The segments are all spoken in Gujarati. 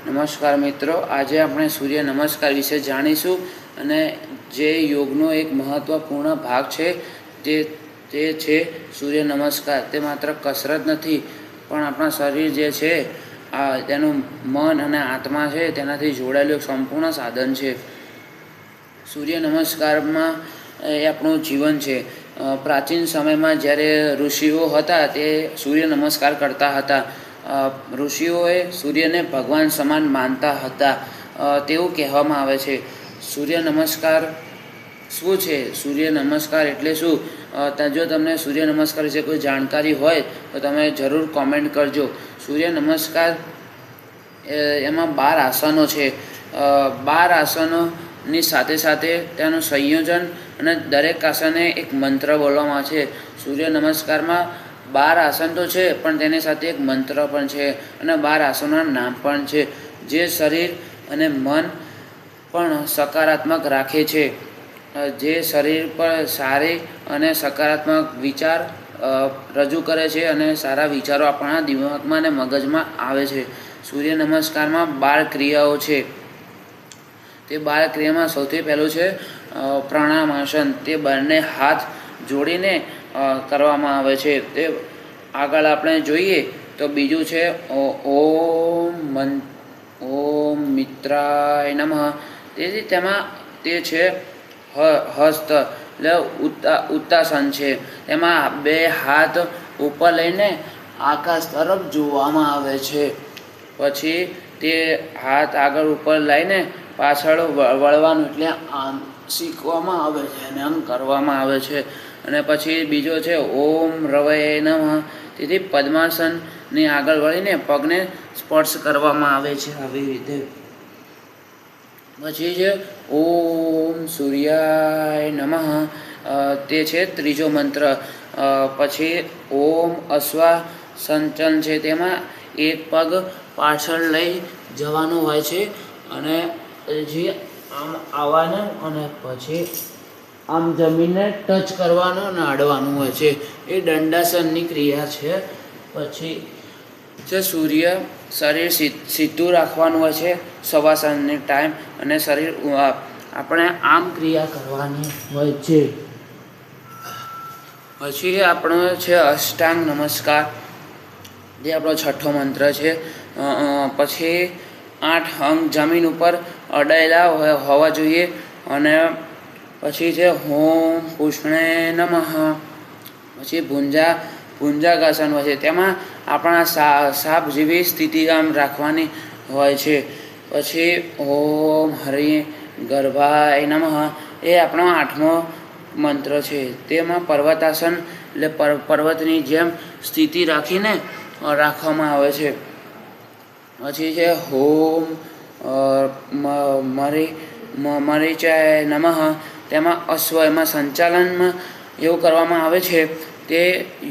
નમસ્કાર મિત્રો, આજે આપણે સૂર્ય નમસ્કાર વિશે જાણીશું અને જે યોગનો એક મહત્ત્વપૂર્ણ ભાગ છે તે છે સૂર્ય નમસ્કાર. તે માત્ર કસરત નથી પણ આપણા શરીર જે છે તેનું મન અને આત્મા છે તેનાથી જોડાયેલું એક સંપૂર્ણ સાધન છે. સૂર્ય નમસ્કારમાં એ આપણું જીવન છે. પ્રાચીન સમયમાં જ્યારે ઋષિઓ હતા તે સૂર્ય નમસ્કાર કરતા હતા. ઋષિઓએ સૂર્યને ભગવાન સમાન માનતા હતા તેવું કહેવામાં આવે છે. સૂર્ય નમસ્કાર શું છે? સૂર્ય નમસ્કાર એટલે શું? જો તમને સૂર્ય નમસ્કાર વિશે કોઈ જાણકારી હોય તો તમે જરૂર કોમેન્ટ કરજો. સૂર્ય નમસ્કાર એમાં 12 આસનો છે. 12 આસનોની સાથે સાથે તેનું સંયોજન અને દરેક આસને એક મંત્ર બોલવામાં આવે છે. સૂર્ય નમસ્કારમાં 12 આસન તો છે પણ તેની સાથે એક મંત્ર પણ છે અને 12 આસનોના નામ પણ છે જે શરીર અને મન પણ સકારાત્મક રાખે છે. જે શરીર પર સારી અને સકારાત્મક વિચાર રજૂ કરે છે અને સારા વિચારો આપણા દિમાગમાં અને મગજમાં આવે છે. સૂર્ય નમસ્કારમાં 12 ક્રિયાઓ છે. તે 12 ક્રિયામાં સૌથી પહેલું છે પ્રણામાસન. તે બંને હાથ જોડીને કરવામાં આવે છે. તે આગળ આપણે જોઈએ તો બીજું છે ઓમ મિત્રાય નમઃ. તેથી તેમાં તે છે હસ્ત એટલે ઉત્તાસન છે. તેમાં 2 હાથ ઉપર લઈને આકાશ તરફ જોવામાં આવે છે. પછી તે હાથ આગળ ઉપર લઈને પાછળ વળવાનું એટલે આમ શીખવામાં આવે છે અને આમ કરવામાં આવે છે. અને પછી બીજો છે ઓમ રવયે નમઃ. તેથી પદ્માસનની આગળ વળીને પગને સ્પર્શ કરવામાં આવે છે આવી રીતે. પછી છે ઓમ સૂર્યાય નમઃ. તે છે ત્રીજો મંત્ર. પછી ઓમ અશ્વાસંચન છે. તેમાં એક પગ પાછળ લઈ જવાનું હોય છે અને જે આમ આવવાનું અને પછી આમ જમીનને ટચ કરવાનું અને અડવાનું હોય છે. એ દંડાસનની ક્રિયા છે. પછી જે શરીર સીધું રાખવાનું હોય છે શવાસનની ટાઈમ અને શરીર આપણે આમ ક્રિયા કરવાની હોય છે. પછી આપણો છે અષ્ટાંગ નમસ્કાર. જે આપણો છઠ્ઠો મંત્ર છે. પછી 8 અંગ જમીન ઉપર અડાયેલા હોવા જોઈએ. અને પછી છે હોમ પુષ્ણે નમઃ. પછી ભુંજાગાસન હોય છે. તેમાં આપણા સાપ જેવી સ્થિતિ આમ રાખવાની હોય છે. પછી ઓમ હરિ ગર્ભાય નમઃ. એ આપણો 8મો મંત્ર છે. તેમાં પર્વતાસન એટલે પર્વતની જેમ સ્થિતિ રાખીને રાખવામાં આવે છે. પછી છે હોમ મરીચાય નમઃ. તેમાં અશ્વ એમાં સંચાલનમાં એવું કરવામાં આવે છે. તે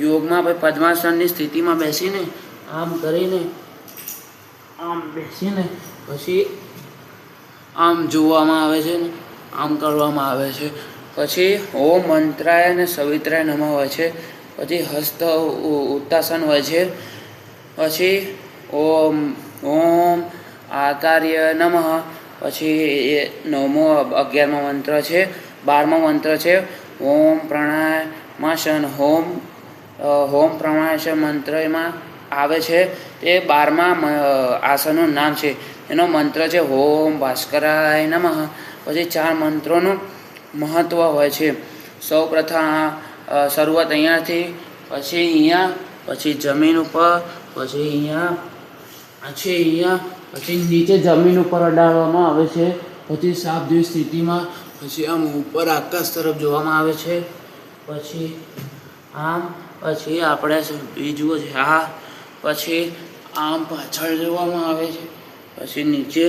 યોગમાં પદ્માસનની સ્થિતિમાં બેસીને આમ કરીને આમ બેસીને પછી આમ જોવામાં આવે છે ને આમ કરવામાં આવે છે. પછી ઓમ મંત્રાય અને સવિત્રાય નમઃ હોય છે. પછી હસ્ત ઉત્તાસન હોય છે. પછી ઓમ આકાર્ય નમઃ. પછી 11મો મંત્ર છે. 12મો મંત્ર છે ઓમ પ્રણામાસન. હોમ પ્રણામાસન મંત્ર એમાં આવે છે. તે 12મા આસનનું નામ છે. એનો મંત્ર છે ઓમ ભાસ્કરાય નમઃ. પછી 4 મંત્રોનું મહત્ત્વ હોય છે. સૌ પ્રથમ શરૂઆત અહીંયાથી, પછી અહીંયા, પછી જમીન ઉપર, પછી અહીંયા, પછી નીચે જમીન ઉપર અડાડવામાં આવે છે. પછી સાપ જેવી સ્થિતિમાં, પછી આમ ઉપર આકાશ તરફ જોવામાં આવે છે. પછી આમ, પછી આપણે બીજું છે પછી આમ પાછળ જોવામાં આવે છે. પછી નીચે,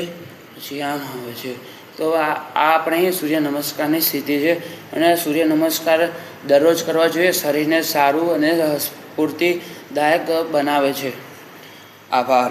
પછી આમ આવે છે. તો આ આપણે સૂર્ય નમસ્કારની સ્થિતિ છે. અને સૂર્ય નમસ્કાર દરરોજ કરવા જોઈએ. શરીરને સારું અને સ્ફૂર્તિદાયક બનાવે છે. આભાર.